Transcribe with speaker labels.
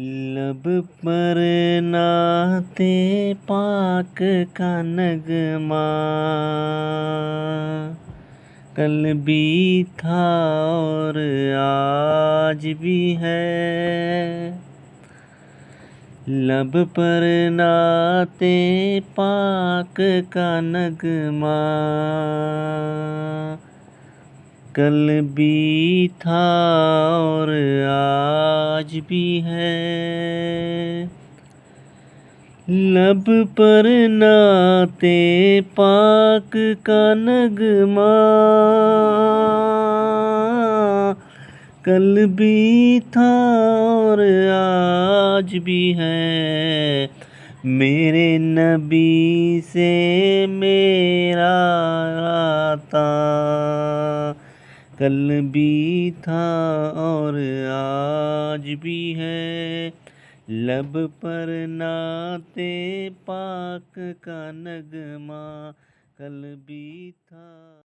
Speaker 1: لب پر نعت پاک کا نغمہ کل بھی تھا اور آج بھی ہے۔ لب پر نعت پاک کا نغمہ کل بھی تھا اور آج بھی ہے۔ لب پر نعت پاک کا نغمہ کل بھی تھا اور آج بھی ہے۔ میرے نبی سے میرا رابطہ کل بھی تھا اور آج بھی ہے۔ لب پر نعت پاک کا نغمہ کل بھی تھا۔